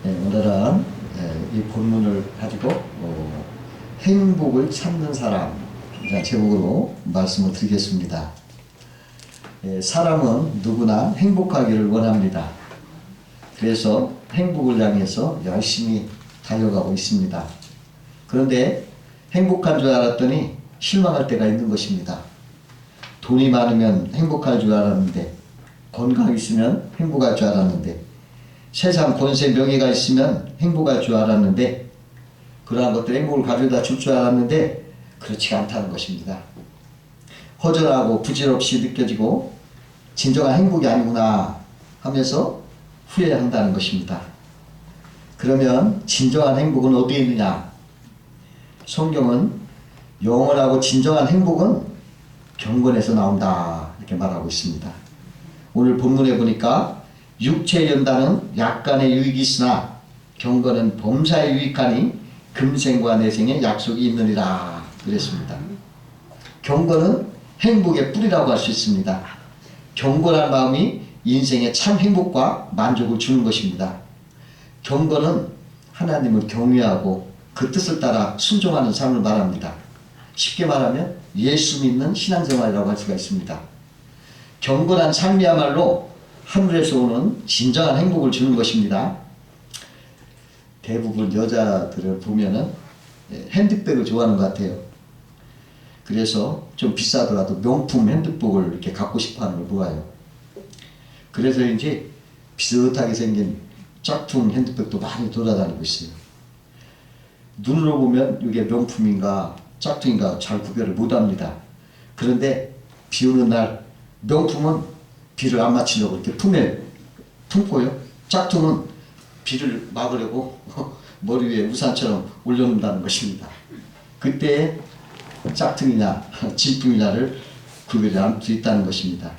오늘은 이 본문을 가지고 행복을 찾는 사람 제목으로 말씀을 드리겠습니다. 사람은 누구나 행복하기를 원합니다. 그래서 행복을 향해서 열심히 달려가고 있습니다. 그런데 행복한 줄 알았더니 실망할 때가 있는 것입니다. 돈이 많으면 행복할 줄 알았는데, 건강이 있으면 행복할 줄 알았는데, 세상 권세 명예가 있으면 행복할 줄 알았는데, 그러한 것들 행복을 가져다 줄 줄 알았는데 그렇지가 않다는 것입니다. 허전하고 부질없이 느껴지고 진정한 행복이 아니구나 하면서 후회한다는 것입니다. 그러면 진정한 행복은 어디에 있느냐? 성경은 영원하고 진정한 행복은 경건에서 나온다 이렇게 말하고 있습니다. 오늘 본문에 보니까 육체의 연단은 약간의 유익이 있으나 경건은 범사에 유익하니 금생과 내생에 약속이 있느니라 그랬습니다. 경건은 행복의 뿌리라고 할 수 있습니다. 경건한 마음이 인생에 참 행복과 만족을 주는 것입니다. 경건은 하나님을 경외하고 그 뜻을 따라 순종하는 삶을 말합니다. 쉽게 말하면 예수 믿는 신앙생활이라고 할 수가 있습니다. 경건한 삶이야말로 하늘에서 오는 진정한 행복을 주는 것입니다. 대부분 여자들을 보면은 핸드백을 좋아하는 것 같아요. 그래서 좀 비싸더라도 명품 핸드백을 이렇게 갖고 싶어 하는 걸 보아요. 그래서 이제 비슷하게 생긴 짝퉁 핸드백도 많이 돌아다니고 있어요. 눈으로 보면 이게 명품인가 짝퉁인가 잘 구별을 못합니다. 그런데 비 오는 날 명품은 비를 안 맞추려고 이렇게 품에 품고요. 짝퉁은 비를 막으려고 머리 위에 우산처럼 올려놓는다는 것입니다. 그때 짝퉁이냐 진품이냐를 구별할 수 있다는 것입니다.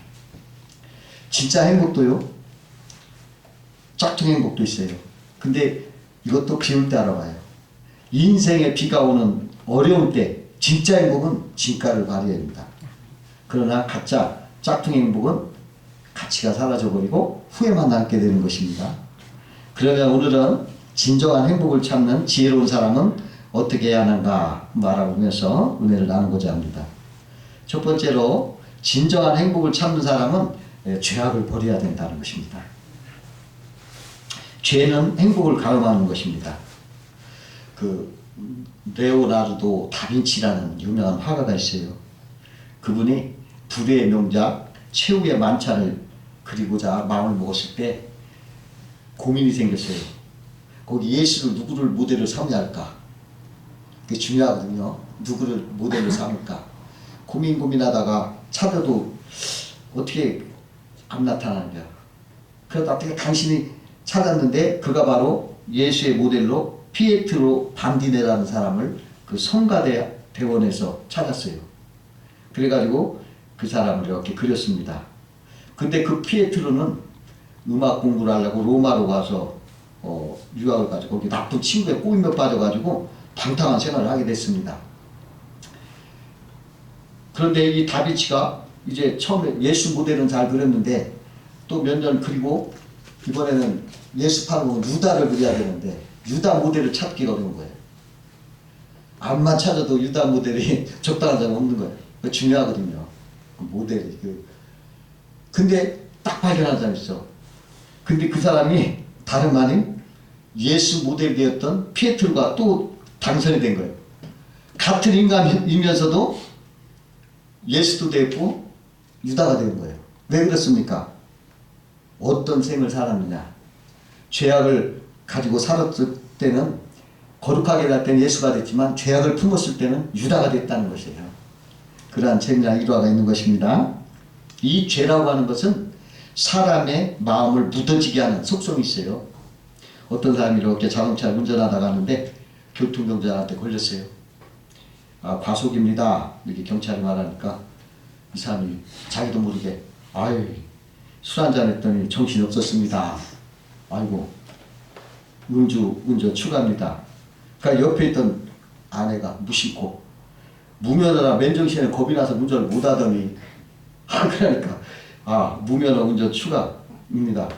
진짜 행복도요. 짝퉁 행복도 있어요. 근데 이것도 비 올 때 알아봐요. 인생에 비가 오는 어려운 때 진짜 행복은 진가를 발휘해야 합니다. 그러나 가짜 짝퉁 행복은 가치가 사라져버리고 후회만 남게 되는 것입니다. 그러면 오늘은 진정한 행복을 찾는 지혜로운 사람은 어떻게 해야 하는가 말아보면서 은혜를 나누고자 합니다. 첫 번째로 진정한 행복을 찾는 사람은 죄악을 버려야 된다는 것입니다. 죄는 행복을 가음하는 것입니다. 레오나르도 다빈치라는 유명한 화가가 있어요. 그분이 불후의 명작 최후의 만찬을 그리고자 마음을 먹었을 때 고민이 생겼어요. 거기 예수를 누구를 모델로 삼아야 할까? 그게 중요하거든요. 누구를 모델로 삼을까? 고민하다가 찾아도 어떻게 안 나타나는 거야. 그러다 어떻게 당신이 찾았는데 그가 바로 예수의 모델로 피에트로 반디네라는 사람을 그 성가대 대원에서 찾았어요. 그래가지고 그 사람을 이렇게 그렸습니다. 근데 그 피에트로는 음악 공부를 하려고 로마로 가서 유학을 가지고 거기 나쁜 친구에 꼬이며 빠져가지고 방탕한 생활을 하게 됐습니다. 그런데 이 다비치가 이제 처음에 예수 모델은 잘 그렸는데 또 몇 년 그리고 이번에는 예수 파는 유다를 그려야 되는데 유다 모델을 찾기가 어려운 거예요. 암만 찾아도 유다 모델이 적당한 사람이 없는 거예요. 그거 중요하거든요. 그 모델이. 근데 딱 발견한 사람이 있어. 근데 그 사람이 다름 아닌 예수 모델이 되었던 피에트로가 또 당선이 된 거예요. 같은 인간이면서도 예수도 됐고 유다가 된 거예요. 왜 그렇습니까? 어떤 생을 살았느냐. 죄악을 가지고 살았을 때는 거룩하게 될 때는 예수가 됐지만 죄악을 품었을 때는 유다가 됐다는 것이에요. 그러한 재미난 일화가 있는 것입니다. 이 죄라고 하는 것은 사람의 마음을 묻어지게 하는 속성이 있어요. 어떤 사람이 이렇게 자동차를 운전하다가 가는데 교통경찰한테 걸렸어요. 과속입니다. 이렇게 경찰이 말하니까 이 사람이 자기도 모르게 술 한잔 했더니 정신이 없었습니다. 아이고 운전 추가입니다. 그러니까 옆에 있던 아내가 무심코 무면허나 맨정신에 겁이 나서 운전을 못하더니 그러니까 무면허 운전 추가입니다.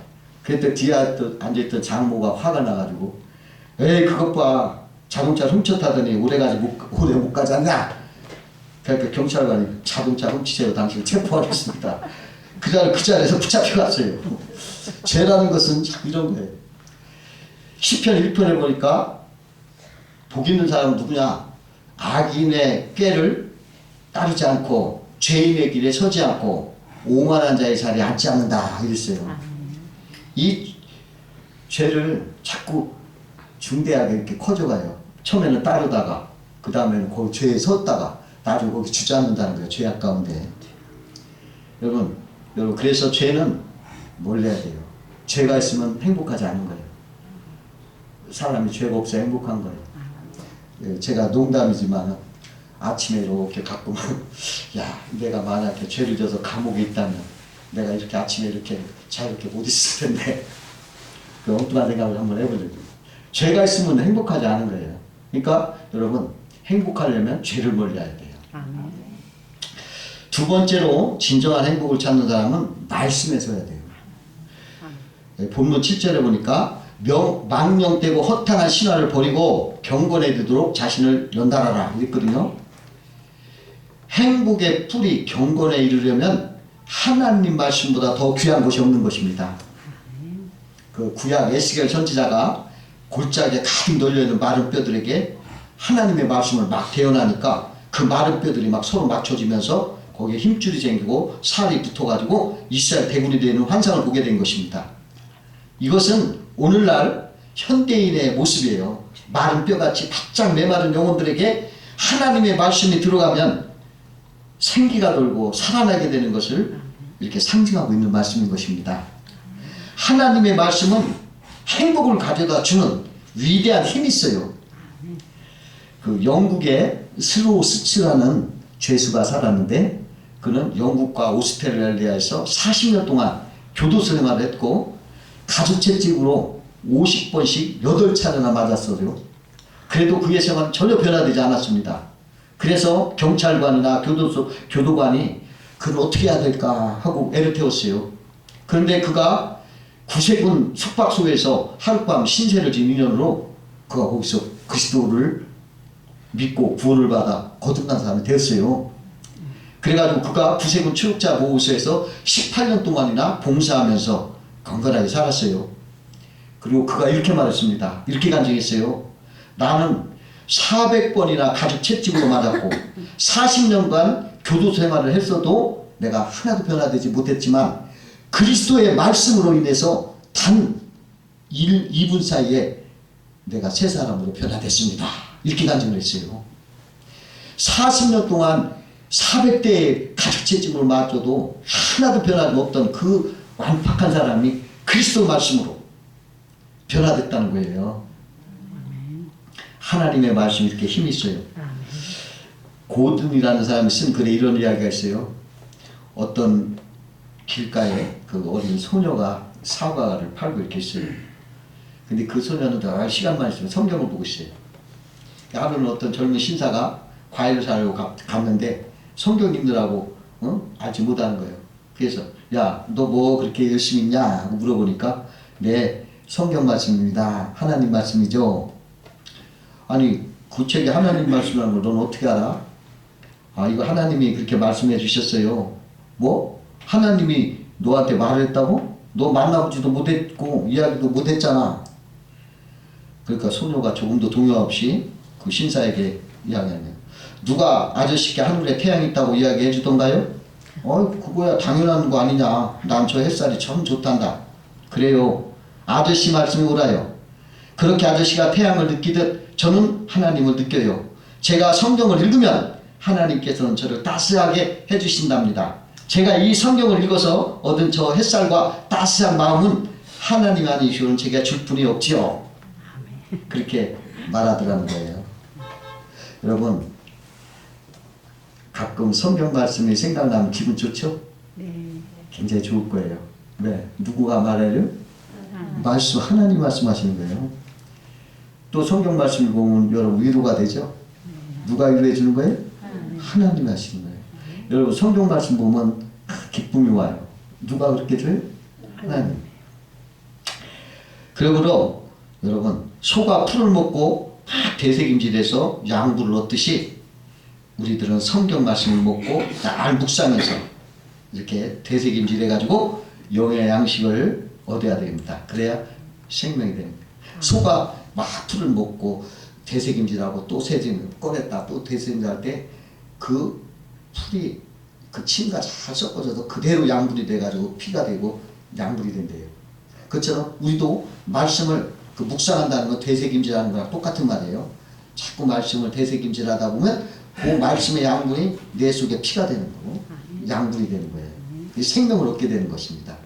그때 뒤에 앉아있던 장모가 화가 나가지고 에이 그것 봐 자동차 훔쳤다더니 오래 못 가지 않냐. 그러니까 경찰관이 자동차 훔치세요. 당신을 체포하겠습니다. 그 자리에서 붙잡혀갔어요. 죄라는 것은 이런 거예요. 시편 1편에 보니까 복 있는 사람은 누구냐? 악인의 꾀를 따르지 않고 죄인의 길에 서지 않고 오만한 자의 자리에 앉지 않는다 이랬어요. 이 죄를 자꾸 중대하게 이렇게 커져가요. 처음에는 따르다가 그 다음에는 그 죄에 섰다가 나중에 거기 주저앉는다는 거예요. 죄악 가운데. 여러분 그래서 죄는 몰라야 돼요. 죄가 있으면 행복하지 않은 거예요. 사람이 죄가 없어야 행복한 거예요. 제가 농담이지만 아침에 이렇게 가끔 야 내가 만약에 죄를 져서 감옥에 있다면 내가 이렇게 아침에 이렇게 자유롭게 못 있을 텐데 그 엉뚱한 생각을 한번 해보려고. 죄가 있으면 행복하지 않은 거예요. 그러니까 여러분 행복하려면 죄를 멀리해야 돼요. 두 번째로 진정한 행복을 찾는 사람은 말씀에 서야 돼요. 본문 7절에 보니까 망령되고 허탄한 신화를 버리고 경건에 이르도록 자신을 연달아라 이랬거든요. 행복의 뿌리 경건에 이르려면 하나님 말씀보다 더 귀한 것이 없는 것입니다. 그 구약 에스겔 선지자가 골짜기에 가득 널려있는 마른 뼈들에게 하나님의 말씀을 막 대언하니까 그 마른 뼈들이 막 서로 맞춰지면서 거기에 힘줄이 생기고 살이 붙어가지고 이스라엘 대군이 되는 환상을 보게 된 것입니다. 이것은 오늘날 현대인의 모습이에요. 마른 뼈같이 바짝 메마른 영혼들에게 하나님의 말씀이 들어가면 생기가 돌고 살아나게 되는 것을 이렇게 상징하고 있는 말씀인 것입니다. 하나님의 말씀은 행복을 가져다 주는 위대한 힘이 있어요. 그 영국의 슬로우 스츠라는 죄수가 살았는데 그는 영국과 오스트레일리아에서 40년 동안 교도 생활을 했고 가족 채찍으로 50번씩 8차례나 맞았어요. 그래도 그의 생활은 전혀 변화되지 않았습니다. 그래서 경찰관이나 교도관이 그를 어떻게 해야 될까 하고 애를 태웠어요. 그런데 그가 구세군 숙박소에서 하룻밤 신세를 진 인연으로 그가 거기서 그리스도를 믿고 구원을 받아 거듭난 사람이 되었어요. 그래가지고 그가 구세군 추적자 보호소에서 18년 동안이나 봉사하면서 건강하게 살았어요. 그리고 그가 이렇게 말했습니다. 이렇게 간증했어요. 나는 400번이나 가족 채찍으로 맞았고 40년간 교도 생활을 했어도 내가 하나도 변화되지 못했지만 그리스도의 말씀으로 인해서 단 2분 사이에 내가 새 사람으로 변화됐습니다. 이렇게 간증을 했어요. 40년 동안 400대의 가족 채찍으로 맞아도 하나도 변화가 없던 그 완팍한 사람이 그리스도 말씀으로 변화됐다는 거예요. 하나님의 말씀이 이렇게 힘이 있어요. 고든이라는 사람이 쓴 글에 이런 이야기가 있어요. 어떤 길가에 그 어린 소녀가 사과를 팔고 이렇게 있어요. 근데 그 소녀는 시간만 있으면 성경을 보고 있어요. 하루는 어떤 젊은 신사가 과일을 사려고 갔는데 성경 읽느라고 알지 못하는 거예요. 그래서 야, 너 뭐 그렇게 열심히 있냐? 하고 물어보니까 네, 성경 말씀입니다. 하나님 말씀이죠. 아니 그 책이 하나님 말씀이라는 걸 넌 어떻게 알아? 아 이거 하나님이 그렇게 말씀해 주셨어요. 뭐? 하나님이 너한테 말을 했다고? 너 만나보지도 못했고 이야기도 못했잖아. 그러니까 소녀가 조금도 동요 없이 그 신사에게 이야기하네요. 누가 아저씨께 하늘에 태양이 있다고 이야기해 주던가요? 그거야 당연한 거 아니냐. 난 저 햇살이 참 좋단다. 그래요. 아저씨 말씀이 옳아요. 그렇게 아저씨가 태양을 느끼듯 저는 하나님을 느껴요. 제가 성경을 읽으면 하나님께서는 저를 따스하게 해주신답니다. 제가 이 성경을 읽어서 얻은 저 햇살과 따스한 마음은 하나님 아니시오는 제가 줄 뿐이 없지요. 그렇게 말하더라는 거예요. 여러분 가끔 성경 말씀이 생각나면 기분 좋죠? 네. 굉장히 좋을 거예요. 왜? 누구가 말해요? 말씀, 하나님 말씀하시는 거예요. 또 성경 말씀을 보면 여러분 위로가 되죠? 누가 위로해 주는 거예요? 하나님 하시는 거예요. 여러분 성경 말씀 보면 기쁨이 와요. 누가 그렇게 줘요? 하나님. 그러므로 여러분 소가 풀을 먹고 막 대세김질해서 양분을 얻듯이 우리들은 성경 말씀을 먹고 날 묵상해서 이렇게 대세김질해가지고 영의 양식을 얻어야 됩니다. 그래야 생명이 됩니다. 소가 막 풀을 먹고 대세김질하고 또 새김 꺼냈다 또 대세김질할 때 그 풀이 그 침과 잘 섞어져서 그대로 양분이 돼가지고 피가 되고 양분이 된대요. 그처럼 우리도 말씀을 그 묵상한다는 건 대세김질하는 거랑 똑같은 말이에요. 자꾸 말씀을 대세김질하다 보면 그 말씀의 양분이 내 속에 피가 되는 거고 양분이 되는 거예요. 생명을 얻게 되는 것입니다.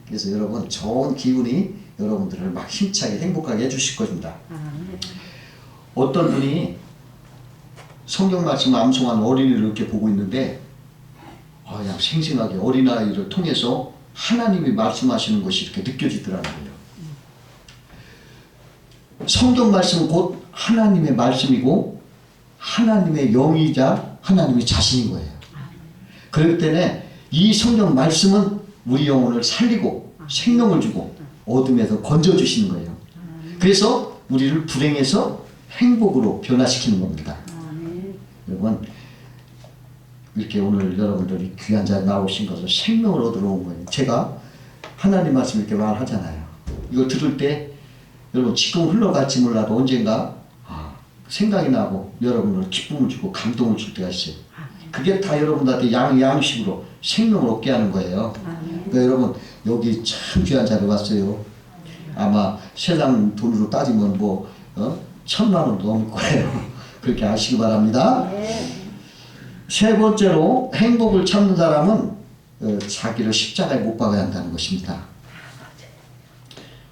그래서 여러분 좋은 기운이 여러분들을 막 힘차게 행복하게 해주실 것입니다. 어떤 분이 성경 말씀 암송한 어린이를 이렇게 보고 있는데 그냥 생생하게 어린아이를 통해서 하나님이 말씀하시는 것이 이렇게 느껴지더라는 거예요. 성경 말씀은 곧 하나님의 말씀이고 하나님의 영이자 하나님의 자신인 거예요. 그렇기 때문에 이 성경 말씀은 우리 영혼을 살리고 생명을 주고 어둠에서 건져주시는 거예요. 그래서 우리를 불행에서 행복으로 변화시키는 겁니다. 여러분 이렇게 오늘 여러분들이 귀한 자리에 나오신 것을 생명을 얻으러 온 거예요. 제가 하나님 말씀 이렇게 말하잖아요. 이거 들을 때 여러분 지금 흘러갈지 몰라도 언젠가 생각이 나고 여러분을 기쁨을 주고 감동을 줄 때가 있어요. 그게 다 여러분들한테 양식으로 생명을 얻게 하는 거예요. 그러니까 여러분 여기 참 귀한 자리에 왔어요. 아마 세상 돈으로 따지면 1,000만 원도 넘을 거예요. 그렇게 아시기 바랍니다. 세 번째로 행복을 찾는 사람은 자기를 십자가에 못 박아야 한다는 것입니다.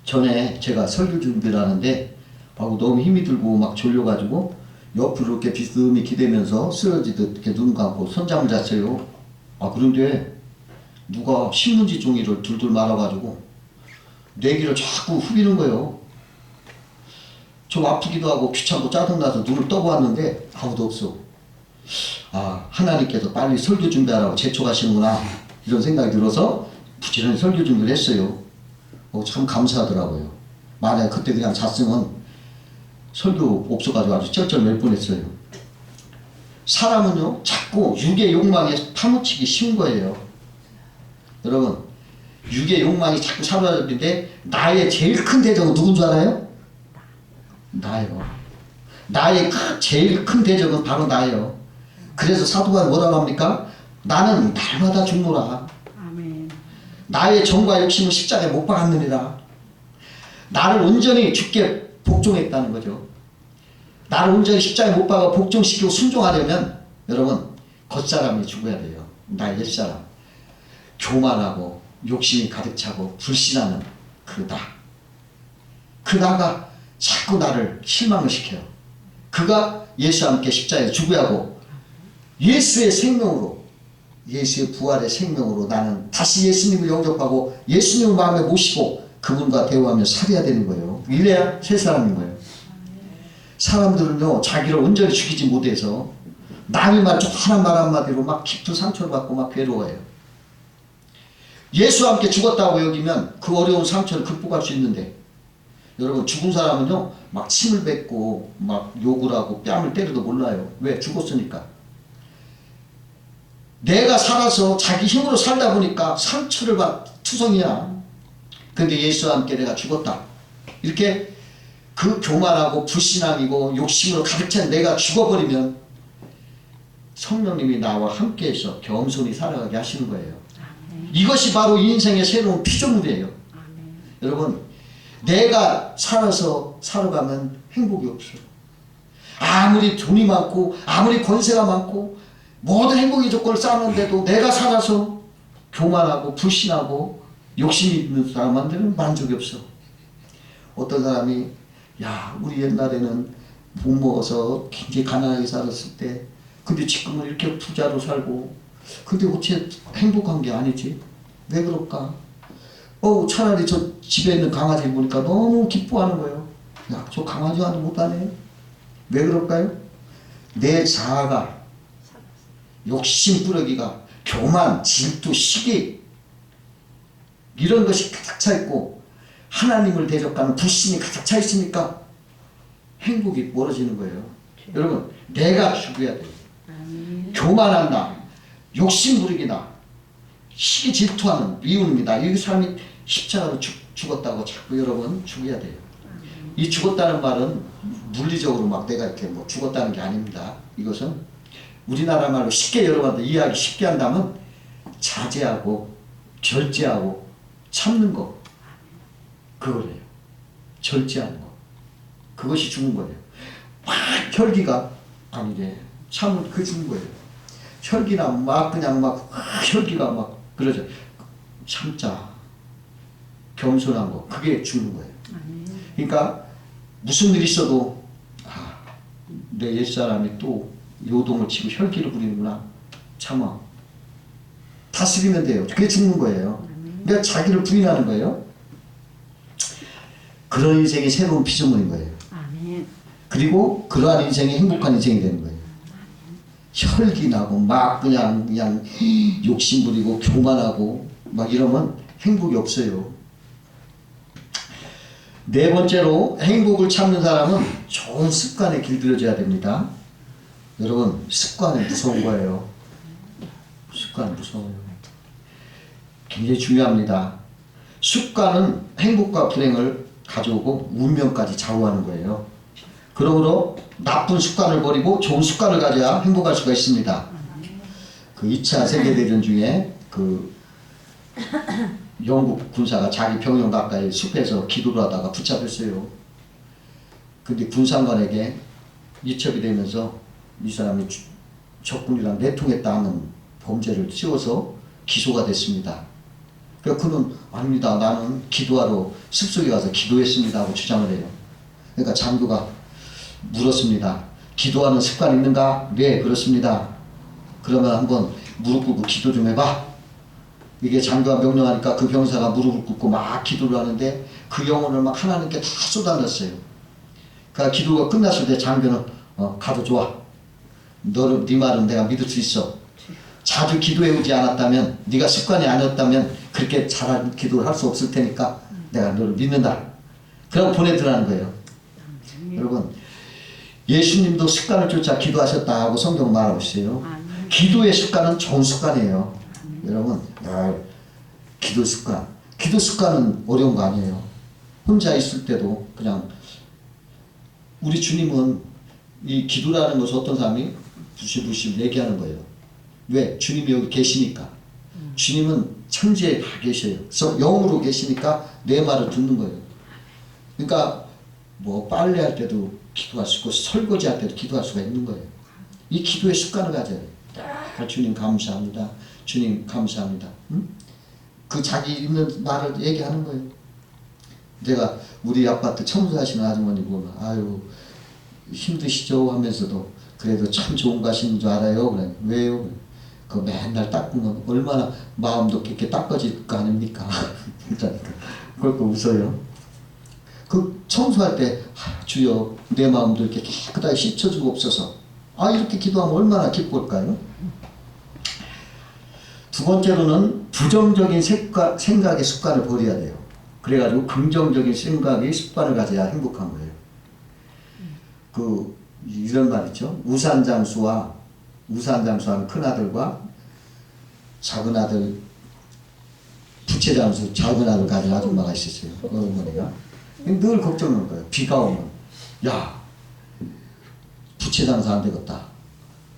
전에 제가 설교 준비를 하는데 너무 힘이 들고 막 졸려가지고 옆으로 이렇게 비스듬히 기대면서 쓰러지듯 이렇게 눈 감고 손잠을 잤어요. 그런데 누가 신문지 종이를 둘둘 말아가지고 뇌기를 자꾸 후비는 거예요. 좀 아프기도 하고 귀찮고 짜증나서 눈을 떠보았는데 아무도 없어. 하나님께서 빨리 설교 준비하라고 재촉하시는구나 이런 생각이 들어서 부지런히 설교 준비를 했어요. 참 감사하더라고요. 만약에 그때 그냥 잤으면 설교 없어가지고 아주 쩔쩔 맬 뻔했어요. 사람은요 자꾸 육의 욕망에 파묻히기 쉬운 거예요. 여러분 육의 욕망이 자꾸 사로잡히는데 나의 제일 큰 대적은 누군 줄 알아요? 나예요. 나의 제일 큰 대적은 바로 나예요. 그래서 사도가 뭐라고 합니까? 나는 날마다 죽노라. 아멘. 나의 정과 욕심은 십자가에 못 박았느니라. 나를 온전히 죽게 복종했다는 거죠. 나를 온전히 십자가에 못 박아 복종시키고 순종하려면 여러분 겉사람이 죽어야 돼요. 나의 옛사람. 교만하고 욕심이 가득 차고 불신하는 그 나가 자꾸 나를 실망을 시켜요. 그가 예수와 함께 십자가에 죽어야 하고 예수의 생명으로 예수의 부활의 생명으로 나는 다시 예수님을 영접하고 예수님을 마음에 모시고 그분과 대화하며 살아야 되는 거예요. 이래야 새 사람인 거예요. 사람들은요 자기를 온전히 죽이지 못해서 남이 말 하나 말 한마디로 막 깊은 상처를 받고 막 괴로워해요. 예수와 함께 죽었다고 여기면 그 어려운 상처를 극복할 수 있는데 여러분 죽은 사람은요 막 침을 뱉고 막 욕을 하고 뺨을 때려도 몰라요. 왜? 죽었으니까. 내가 살아서 자기 힘으로 살다 보니까 상처를 투성이야. 근데 예수와 함께 내가 죽었다. 이렇게 그 교만하고 불신앙이고 욕심으로 가득 찬 내가 죽어버리면 성령님이 나와 함께해서 겸손히 살아가게 하시는 거예요. 이것이 바로 인생의 새로운 피조물이에요. 여러분 내가 살아서 살아가면 행복이 없어요. 아무리 돈이 많고 아무리 권세가 많고 모든 행복의 조건을 쌓았는데도 내가 살아서 교만하고 불신하고 욕심이 있는 사람한테는 만족이 없어. 어떤 사람이 우리 옛날에는 못 먹어서 굉장히 가난하게 살았을 때 근데 지금은 이렇게 부자로 살고 근데 어째 행복한 게 아니지? 왜 그럴까? 차라리 저 집에 있는 강아지 보니까 너무 기뻐하는 거예요. 저 강아지와도 못하네. 왜 그럴까요? 내 자아가 욕심꾸러기가 교만, 질투, 시기 이런 것이 가득 차 있고 하나님을 대적하는 불신이 가득 차 있으니까 행복이 멀어지는 거예요. 여러분, 내가 죽어야 돼요. 교만한다, 욕심부리기다, 시기 질투하는 미움입니다. 이 사람이 십자가로 죽었다고 자꾸 여러분 죽여야 돼요. 이 죽었다는 말은 물리적으로 막 내가 이렇게 뭐 죽었다는 게 아닙니다. 이것은 우리나라 말로 쉽게 여러분들 이해하기 쉽게 한다면 자제하고 절제하고 참는 거, 그거래요. 절제하는 거, 그것이 죽은 거예요. 막 혈기가 아니래. 참은 그 죽은 거예요. 혈기나 막 그냥 막 혈기가 막 그러죠. 참자, 겸손한 거, 그게 죽는 거예요. 그러니까 무슨 일이 있어도 내 옛사람이 또 요동을 치고 혈기를 부리는구나, 참아, 다스리면 돼요. 그게 죽는 거예요. 그러니까 자기를 부인하는 거예요. 그런 인생이 새로운 피조물인 거예요. 그리고 그러한 인생이 행복한 인생이 되는 거예요. 혈기 나고 막 그냥 욕심 부리고 교만하고 막 이러면 행복이 없어요. 네 번째로 행복을 찾는 사람은 좋은 습관에 길들여져야 됩니다. 여러분, 습관은 무서운 거예요. 습관 무서워요. 굉장히 중요합니다. 습관은 행복과 불행을 가져오고 운명까지 좌우하는 거예요. 그러므로 나쁜 습관을 버리고 좋은 습관을 가져야 행복할 수가 있습니다. 그 2차 세계대전 중에 그 영국 군사가 자기 병영 가까이 숲에서 기도를 하다가 붙잡혔어요. 근데 군상관에게 이첩이 되면서 이 사람이 적군이랑 내통했다는 범죄를 씌워서 기소가 됐습니다. 그러니까 그는 아닙니다, 나는 기도하러 숲속에 가서 기도했습니다 하고 주장을 해요. 그러니까 장교가 물었습니다. 기도하는 습관 있는가? 네, 그렇습니다. 그러면 한번 무릎 꿇고 기도 좀 해봐. 이게 장교가 명령하니까 그 병사가 무릎을 꿇고 막 기도를 하는데 그 영혼을 막 하나님께 다 쏟아냈어요. 그러니까 기도가 끝났을 때 장교는 가도 좋아. 네 말은 내가 믿을 수 있어. 자주 기도해오지 않았다면, 네가 습관이 아니었다면 그렇게 잘한 기도를 할 수 없을 테니까 내가 너를 믿는다. 그러고 보내더라는 거예요. 여러분, 예수님도 습관을 쫓아 기도하셨다 하고 성경 말하고 있어요. 기도의 습관은 좋은 습관이에요. 여러분, 기도 습관은 어려운 거 아니에요. 혼자 있을 때도 그냥, 우리 주님은 이 기도라는 것을 어떤 사람이 부시부시 얘기하는 거예요. 왜? 주님이 여기 계시니까. 주님은 천지에 다 계셔요. 그래서 영으로 계시니까 내 말을 듣는 거예요. 그러니까 뭐 빨래할 때도 기도할 수 있고 설거지할 때도 기도할 수가 있는 거예요. 이 기도의 습관을 가져야 돼요. 주님 감사합니다. 주님 감사합니다. 응? 그 자기 있는 말을 얘기하는 거예요. 내가 우리 아파트 청소하시는 아주머니 보면 아유 힘드시죠 하면서도 그래도 참 좋은 거 하시는 줄 알아요. 그래. 왜요? 그 맨날 닦으면 얼마나 마음도 이렇게 닦아질 거 아닙니까? 그러니까 웃어요. 그 청소할 때 주여 내 마음도 이렇게 깨끗하게 씻어주고 없어서 이렇게 기도하면 얼마나 기쁠까요? 두 번째로는 부정적인 생각의 습관을 버려야 돼요. 그래가지고 긍정적인 생각의 습관을 가져야 행복한 거예요. 이런 말 있죠. 우산장수하는 큰아들과 작은아들, 부채장수 작은아들 가진 아줌마가 있었어요. 어머니가. 늘 걱정하는 거예요. 비가 오면 야 부채장사 안 되겠다.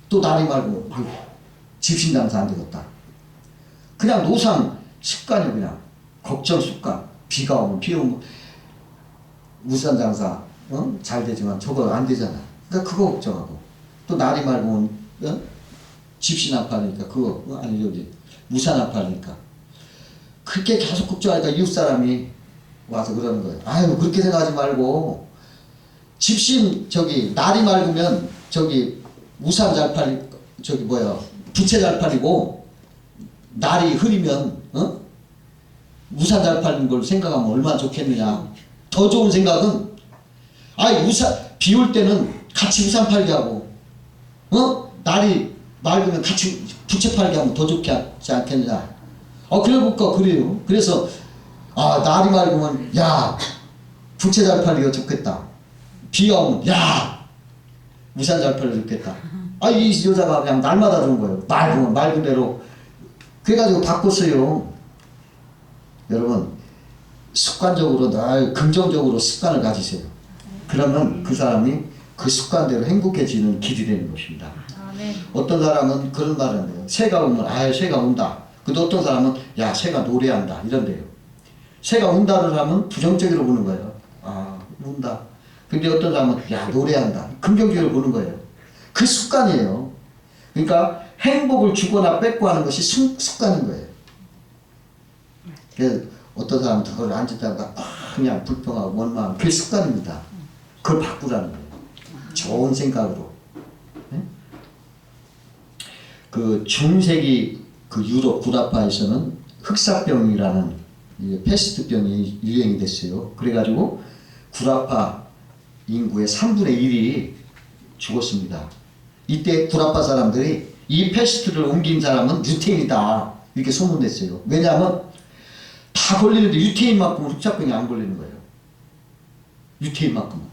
또 날이 맑고 아이고 집신장사 안 되겠다. 그냥 노상 습관이에요. 그냥 걱정 습관. 비가 오면 비 오면 우산장사 잘 되지만 저거 안 되잖아. 그러니까 그거 걱정하고 또 날이 맑으면 집신 안 팔리니까 그거 우산 안 팔리니까 그렇게 계속 걱정하니까 이웃 사람이 와서 그러는 거예요. 아유 그렇게 생각하지 말고 집신 날이 맑으면 우산 잘 팔리 부채 잘 팔리고 날이 흐리면 우산 잘 팔리는 걸 생각하면 얼마나 좋겠느냐. 더 좋은 생각은 비 올 때는 같이 우산 팔게 하고 날이 맑으면 같이 부채 팔게 하면 더 좋지 않겠느냐. 그래볼까 그래요. 그래서 날이 맑으면 야 부채 잘 팔리가 좋겠다. 비가 오면 야 우산 잘 팔려 좋겠다. 이 여자가 그냥 날마다 좋은 거예요. 맑으면 맑은 대로. 그래가지고 바꿨어요. 여러분 습관적으로 늘 긍정적으로 습관을 가지세요. 그러면 그 사람이 그 습관대로 행복해지는 길이 되는 것입니다. 아멘. 어떤 사람은 그런 말을 해요. 새가 오면 새가 온다. 근데 어떤 사람은 야 새가 노래한다 이런데요. 새가 온다는 사람은 부정적으로 보는 거예요. 온다. 근데 어떤 사람은 야 노래한다. 긍정적으로 보는 거예요. 그 습관이에요. 그러니까 행복을 주거나 뺏고 하는 것이 습관인 거예요. 그래서 어떤 사람은 그걸 앉았다가 그냥 불평하고 원망하고 그게 습관입니다. 그걸 바꾸라는 거예요. 좋은 생각으로. 네? 그 중세기 그 유럽 구라파에서는 흑사병이라는 패스트병이 유행이 됐어요. 그래가지고 구라파 인구의 3분의 1이 죽었습니다. 이때 구라파 사람들이 이 패스트를 옮긴 사람은 유태인이다 이렇게 소문냈어요. 왜냐하면 다 걸리는데 유태인만큼은 흑사병이 안 걸리는 거예요. 유태인만큼은.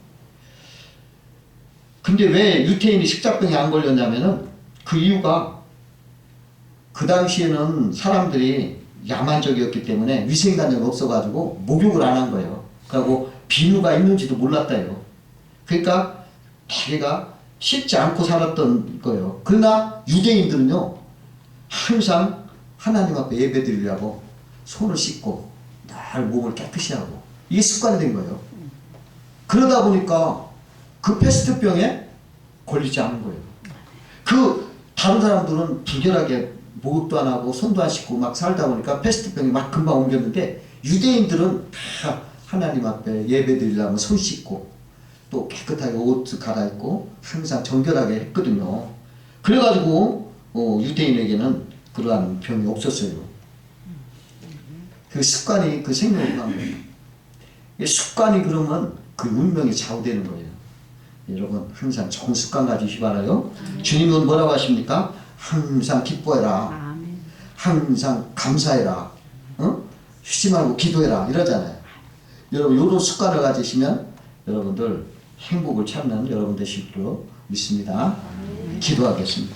근데 왜 유태인이 흑사병이 안 걸렸냐면은 그 이유가 그 당시에는 사람들이 야만적이었기 때문에 위생관념이 없어가지고 목욕을 안 한 거예요. 그리고 비누가 있는지도 몰랐다요. 그러니까 자기가 씻지 않고 살았던 거예요. 그러나 유대인들은요 항상 하나님 앞에 예배 드리려고 손을 씻고 늘 몸을 깨끗이 하고 이게 습관이 된 거예요. 그러다 보니까 그 패스트병에 걸리지 않은 거예요. 그 다른 사람들은 부결하게 목욕도 안 하고 손도 안 씻고 막 살다 보니까 패스트병이 막 금방 옮겼는데 유대인들은 다 하나님 앞에 예배 드리려면 손 씻고 또 깨끗하게 옷 갈아입고 항상 정결하게 했거든요. 그래가지고 유대인에게는 그러한 병이 없었어요. 그 습관이 그 생명을 한 거예요. 습관이 그러면 그 운명이 좌우되는 거예요. 여러분 항상 좋은 습관 가지시 바라요. 주님은 뭐라고 하십니까? 항상 기뻐해라. 항상 감사해라. 쉬지 말고 기도해라 이러잖아요. 여러분 이런 습관을 가지시면 여러분들 행복을 찾는 여러분 되실 줄로 믿습니다. 기도하겠습니다.